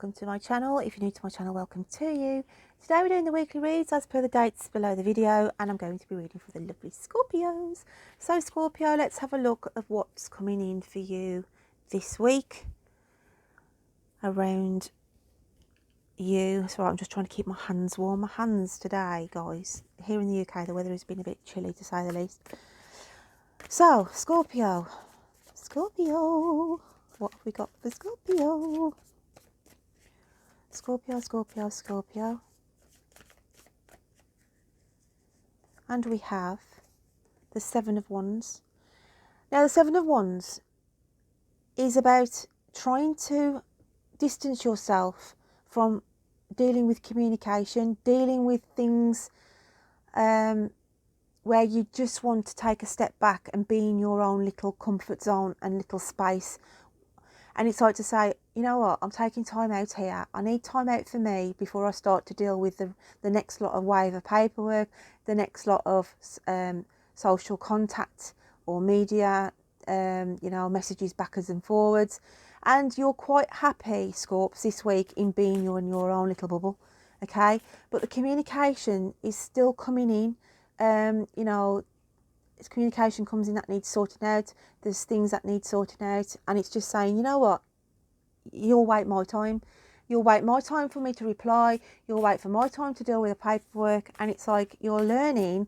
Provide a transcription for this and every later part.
welcome to my channel. If you're new to my channel, welcome to you. Today we're doing the weekly reads as per the dates below the video, and I'm going to be reading for the lovely Scorpios. So Scorpio, let's have a look at what's coming in for you this week around you. So I'm just trying to keep my hands warm. My hands today, guys, here in the UK, the weather has been a bit chilly to say the least. So Scorpio, what have we got for Scorpio? Scorpio. And we have the Seven of Wands. Now, the Seven of Wands is about trying to distance yourself from dealing with communication, dealing with things where you just want to take a step back and be in your own little comfort zone and little space. And it's like to say, you know what, I'm taking time out here. I need time out for me before I start to deal with the next lot of wave of paperwork, the next lot of social contact or media, messages backwards and forwards. And you're quite happy, Scorps, this week in being in your own little bubble, okay? But the communication is still coming in, communication comes in that needs sorting out. There's things that need sorting out, and it's just saying, you know what, you'll wait my time. You'll wait my time for me to reply. You'll wait for my time to deal with the paperwork. And it's like you're learning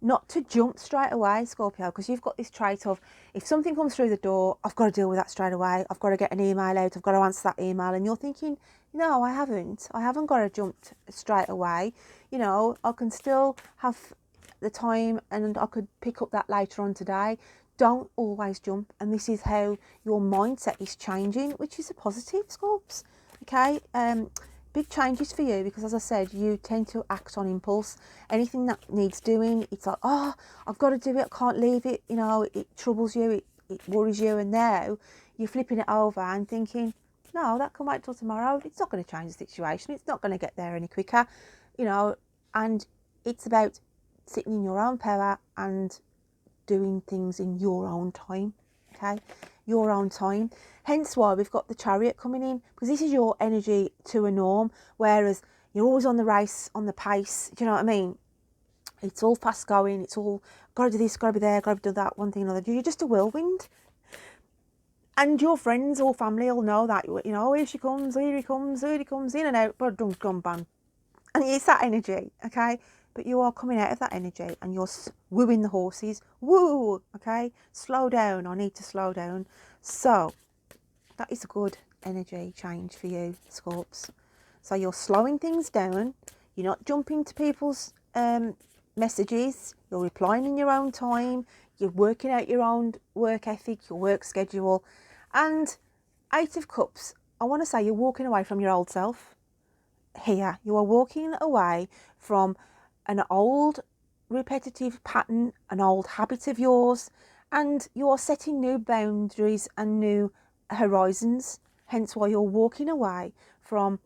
not to jump straight away, Scorpio, because you've got this trait of, if something comes through the door, I've got to deal with that straight away. I've got to get an email out. I've got to answer that email. And you're thinking, no, I haven't got to jump straight away. I can still have the time and I could pick up that later on today. Don't always jump, and this is how your mindset is changing, which is a positive, Scorps. Okay, big changes for you, because as I said, you tend to act on impulse. Anything that needs doing, it's like, oh, I've got to do it, I can't leave it. It troubles you, it worries you, and now you're flipping it over and thinking, no, that can wait till tomorrow. It's not going to change the situation. It's not going to get there any quicker, and it's about sitting in your own power and doing things in your own time, okay? Your own time. Hence why we've got the Chariot coming in, because this is your energy to a norm, whereas you're always on the race, on the pace. Do you know what I mean? It's all fast going. It's all, got to do this, got to be there, got to do that, one thing or another. You're just a whirlwind. And your friends or family will know that, here she comes, here he comes, in and out, but don't come ban. And it's that energy, okay? But you are coming out of that energy and you're wooing the horses. Woo, okay? Slow down. I need to slow down. So that is a good energy change for you, Scorps. So you're slowing things down. You're not jumping to people's messages. You're replying in your own time. You're working out your own work ethic, your work schedule. And Eight of Cups, I want to say you're walking away from your old self. Here, you are walking away from an old repetitive pattern, an old habit of yours, and you are setting new boundaries and new horizons. Hence why you're walking away from,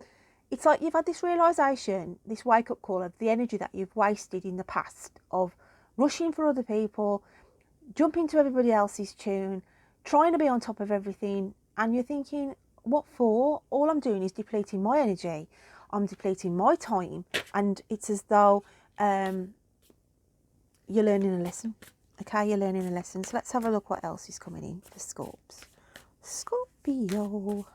it's like you've had this realisation, this wake-up call of the energy that you've wasted in the past of rushing for other people, jumping to everybody else's tune, trying to be on top of everything, and you're thinking, what for? All I'm doing is depleting my energy. I'm depleting my time, and it's as though you're learning a lesson. Okay, you're learning a lesson. So let's have a look what else is coming in for Scorps. Scorpio.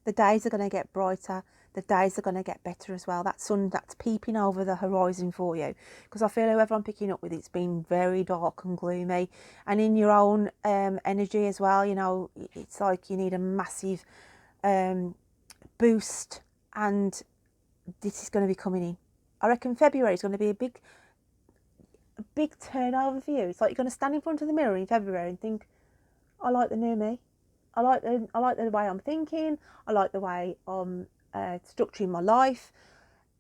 The days are going to get brighter. The days are going to get better as well. That sun that's peeping over the horizon for you. Because I feel whoever I'm picking up with, it's been very dark and gloomy. And in your own energy as well, it's like you need a massive boost. And this is going to be coming in. I reckon February is going to be a big turnover for you. It's like you're going to stand in front of the mirror in February and think, I like the new me. I like the way I'm thinking. I like the way I'm structuring my life.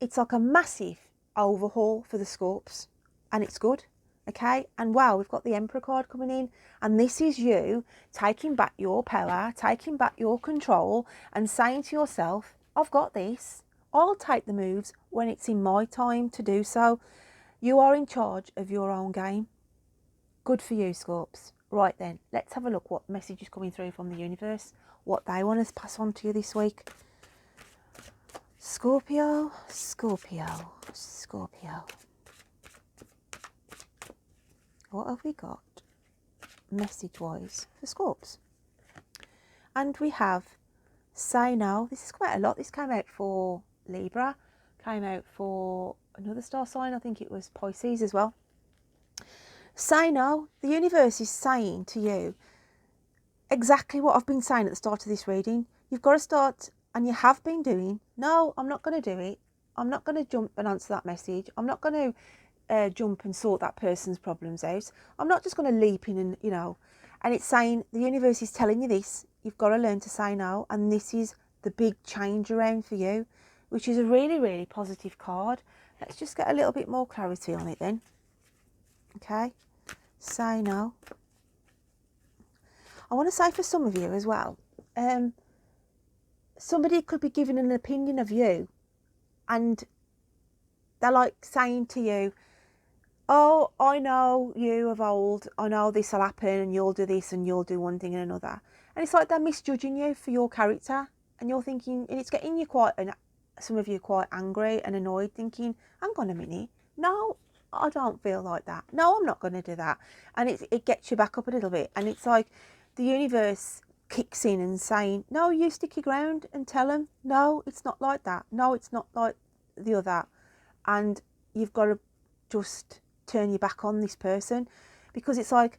It's like a massive overhaul for the Scorps, and it's good, okay? And wow, we've got the Emperor card coming in, and this is you taking back your power, taking back your control, and saying to yourself, I've got this. I'll take the moves when it's in my time to do so. You are in charge of your own game. Good for you, Scorps. Right then, let's have a look what message is coming through from the universe, what they want to pass on to you this week. Scorpio, Scorpio, Scorpio. What have we got message-wise for Scorps? And we have say no. This is quite a lot. This came out for Libra, came out for another star sign. I think it was Pisces as well. Say no. The universe is saying to you exactly what I've been saying at the start of this reading. You've got to start, and you have been doing, no, I'm not going to do it. I'm not going to jump and answer that message. I'm not going to jump and sort that person's problems out. I'm not just going to leap in and, you know, and it's saying, the universe is telling you this. You've got to learn to say no. And this is the big change around for you, which is a really, really positive card. Let's just get a little bit more clarity on it then. Okay. Say no. I want to say for some of you as well, somebody could be giving an opinion of you and they're like saying to you, oh, I know you of old, I know this will happen and you'll do this and you'll do one thing and another. And it's like they're misjudging you for your character, and you're thinking, and it's getting you some of you quite angry and annoyed, thinking, hang on a minute, no, I don't feel like that. No, I'm not going to do that. And it gets you back up a little bit. And it's like the universe kicks in and saying, no, you stick your ground and tell them, no, it's not like that. No, it's not like the other. And you've got to just turn your back on this person, because it's like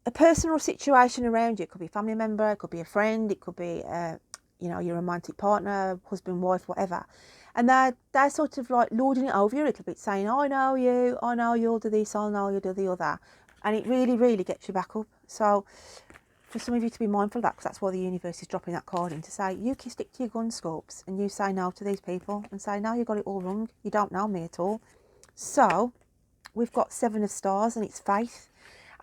a person or situation around you. It could be a family member, it could be a friend, it could be you know, your romantic partner, husband, wife, whatever, and they're sort of like lording it over you a little bit, saying, I know you, I know you'll do this, I know you'll do the other, and it really, really gets you back up. So for some of you to be mindful of that, because that's why the universe is dropping that card in, to say, you can stick to your gun, Scorps, and you say no to these people and say, no, you got it all wrong, you don't know me at all. So we've got 7 of stars, and it's faith.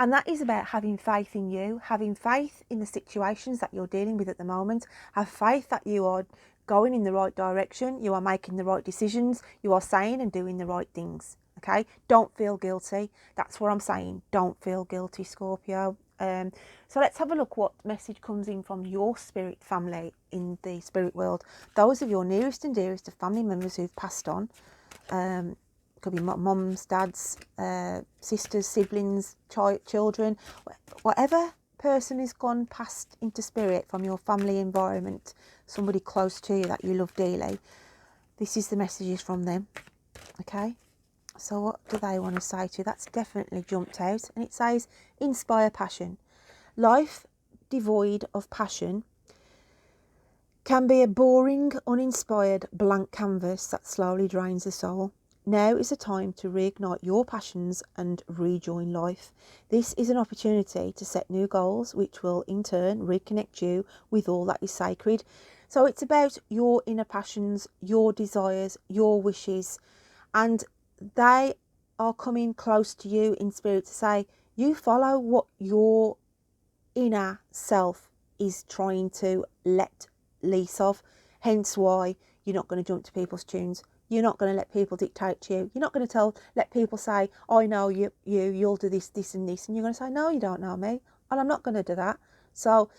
And that is about having faith in you, having faith in the situations that you're dealing with at the moment. Have faith that you are going in the right direction, you are making the right decisions, you are saying and doing the right things. Okay? Don't feel guilty. That's what I'm saying. Don't feel guilty, Scorpio. So let's have a look what message comes in from your spirit family in the spirit world. Those of your nearest and dearest of family members who've passed on. Could be mums, dads, sisters, siblings, children, whatever person has gone past into spirit from your family environment, somebody close to you that you love dearly. This is the messages from them. Okay, so what do they want to say to you? That's definitely jumped out, and it says, inspire passion. Life devoid of passion can be a boring, uninspired, blank canvas that slowly drains the soul. Now is the time to reignite your passions and rejoin life. This is an opportunity to set new goals, which will in turn reconnect you with all that is sacred. So it's about your inner passions, your desires, your wishes, and they are coming close to you in spirit to say, you follow what your inner self is trying to let lease of. Hence why you're not going to jump to people's tunes. You're not going to let people dictate to you. You're not going to let people say, I know you'll do this, this and this. And you're going to say, no, you don't know me. And I'm not going to do that. So,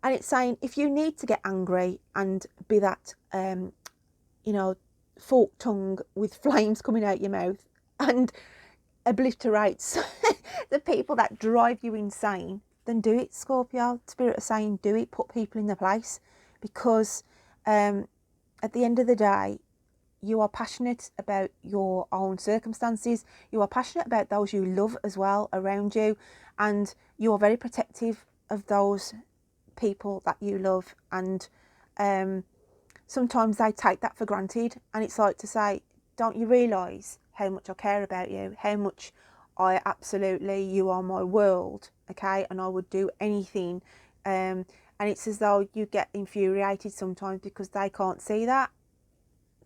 and it's saying, if you need to get angry and be that, you know, forked tongue with flames coming out your mouth and obliterates the people that drive you insane, then do it, Scorpio. Spirit is saying, do it, put people in their place. Because at the end of the day, you are passionate about your own circumstances. You are passionate about those you love as well around you. And you are very protective of those people that you love. And sometimes they take that for granted. And it's like to say, don't you realise how much I care about you? How much you are my world, okay? And I would do anything. And it's as though you get infuriated sometimes because they can't see that.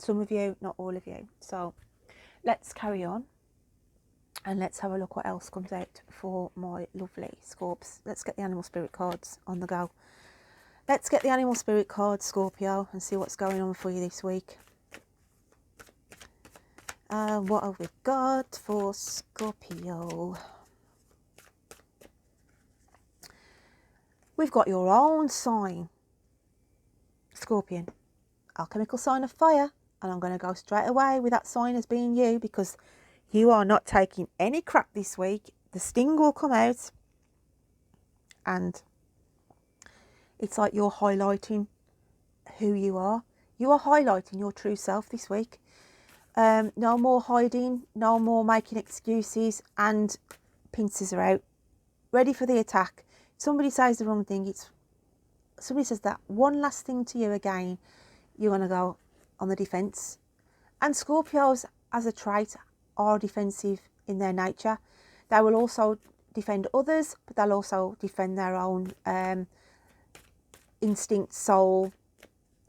Some of you, not all of you. So let's carry on and let's have a look what else comes out for my lovely Scorps. Let's get the animal spirit cards on the go. Let's get the animal spirit cards, Scorpio, and see what's going on for you this week. What have we got for Scorpio? we've got your own sign, Scorpion, alchemical sign of fire. And I'm going to go straight away with that sign as being you, because you are not taking any crap this week. The sting will come out, and it's like you're highlighting who you are. You are highlighting your true self this week. No more hiding, no more making excuses, and pincers are out, ready for the attack. Somebody says the wrong thing, somebody says that one last thing to you again, you're going to go on the defence. And Scorpios, as a trait, are defensive in their nature. They will also defend others, but they'll also defend their own instinct, soul,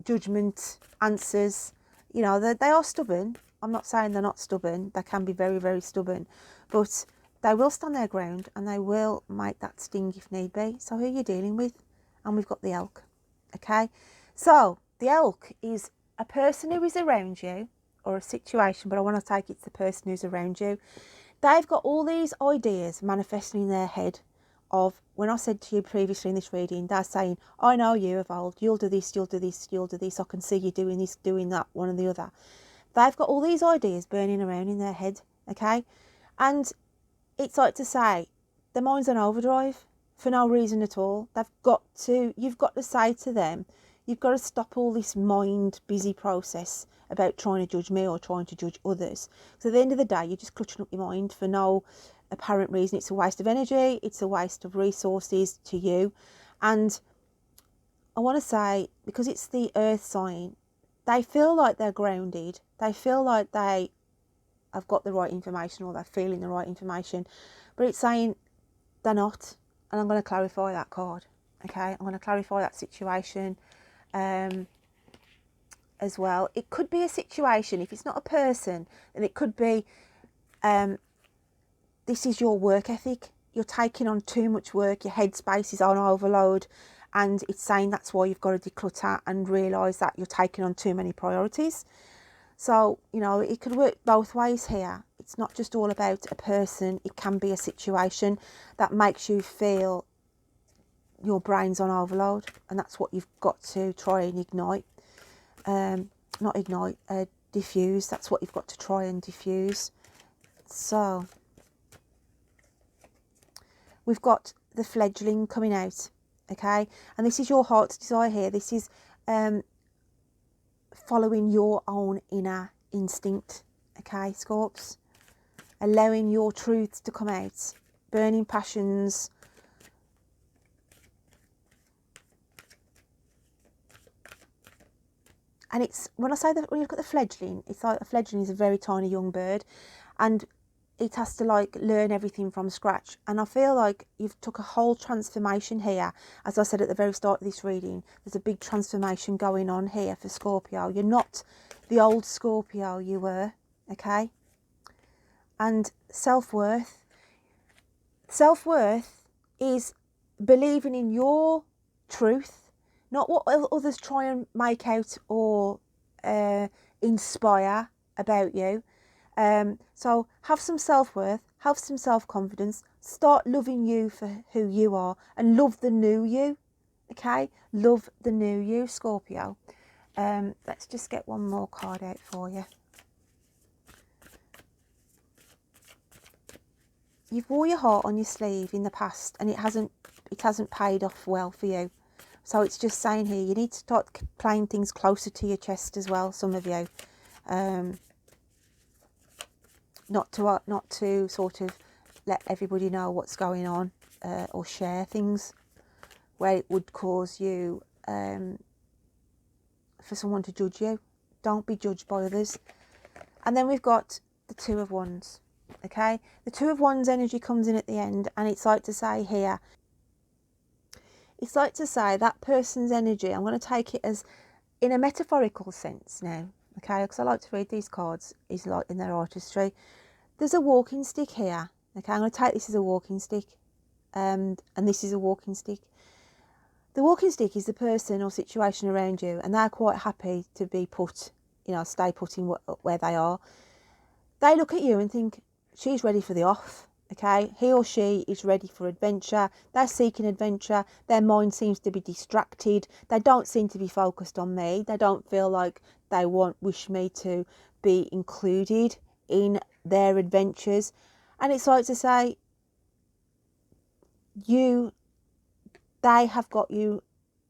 judgment, answers. You know, they are stubborn. I'm not saying they're not stubborn. They can be very, very stubborn, but they will stand their ground and they will make that sting if need be. So who are you dealing with? And we've got the elk. Okay, so the elk is a person who is around you, or a situation, but I want to take it's the person who's around you. They've got all these ideas manifesting in their head of, when I said to you previously in this reading, they're saying, I know you of old, you'll do this, you'll do this, you'll do this, I can see you doing this, doing that, one and the other. They've got all these ideas burning around in their head, okay? And it's like to say, the mind's on overdrive for no reason at all. You've got to say to them, you've got to stop all this mind busy process about trying to judge me or trying to judge others. So at the end of the day, you're just clutching up your mind for no apparent reason. It's a waste of energy. It's a waste of resources to you. And I want to say, because it's the earth sign, they feel like they're grounded. They feel like they have got the right information, or they're feeling the right information. But it's saying they're not. And I'm going to clarify that card. Okay, I'm going to clarify that situation as well. It could be a situation. If it's not a person, then it could be this is your work ethic. You're taking on too much work. Your headspace is on overload. And it's saying that's why you've got to declutter and realise that you're taking on too many priorities. So, you know, it could work both ways here. It's not just all about a person. It can be a situation that makes you feel your brain's on overload. And that's what you've got to try and ignite. Not ignite, diffuse. That's what you've got to try and diffuse. So, we've got the fledgling coming out. Okay, and this is your heart's desire here. This is following your own inner instinct. Okay, Scorps, allowing your truths to come out, burning passions. And it's, when I say that, when you look at the fledgling, it's like a fledgling is a very tiny young bird, and it has to like learn everything from scratch. And I feel like you've took a whole transformation here. As I said at the very start of this reading, there's a big transformation going on here for Scorpio. You're not the old Scorpio you were, okay? And self-worth. Self-worth is believing in your truth, not what others try and make out or inspire about you. So have some self-worth, have some self-confidence, start loving you for who you are, and love the new you, okay? Love the new you, Scorpio. Let's just get one more card out for you. You've wore your heart on your sleeve in the past, and it hasn't paid off well for you. So it's just saying here, you need to start playing things closer to your chest as well, some of you. Not to sort of let everybody know what's going on, or share things where it would cause you for someone to judge you. Don't be judged by others. And then we've got the Two of Wands. Okay, the Two of Wands energy comes in at the end, and it's like to say here, it's like to say that person's energy, I'm going to take it as in a metaphorical sense now, okay, because I like to read these cards is like in their artistry. There's a walking stick here, okay, I'm going to take this as a walking stick, and this is a walking stick. The walking stick is the person or situation around you, and they're quite happy to be put, you know, stay put in where they are. They look at you and think, she's ready for the off. Okay, he or she is ready for adventure. They're seeking adventure. Their mind seems to be distracted. They don't seem to be focused on me. They don't feel like they wish me to be included in their adventures. And it's like to say, they have got you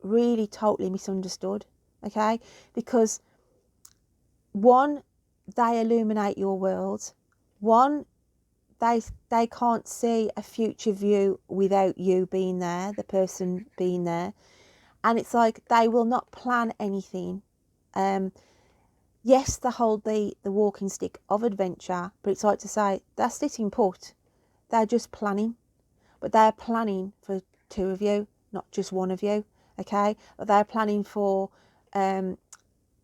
really totally misunderstood. Okay, because one, they illuminate your world. One, they can't see a future view without you being there, the person being there. And it's like they will not plan anything. Yes, they hold the walking stick of adventure, but it's like to say they're sitting put. They're just planning, but they're planning for two of you, not just one of you. Okay, but they're planning for, they're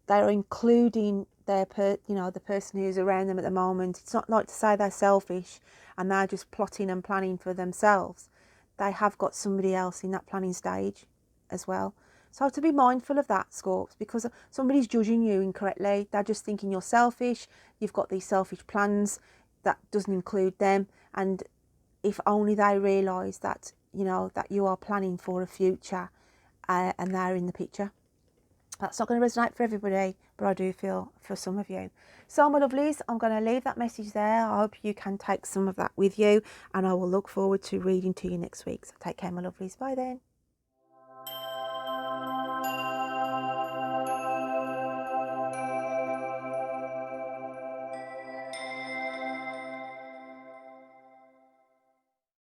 including the person who's around them at the moment. It's not like to say they're selfish and they're just plotting and planning for themselves. They have got somebody else in that planning stage as well. So to be mindful of that, Scorps, because somebody's judging you incorrectly. They're just thinking you're selfish. You've got these selfish plans that doesn't include them. And if only they realise that, that you are planning for a future, and they're in the picture. That's not going to resonate for everybody, but I do feel for some of you. So, my lovelies, I'm going to leave that message there. I hope you can take some of that with you, and I will look forward to reading to you next week. So take care, my lovelies. Bye then.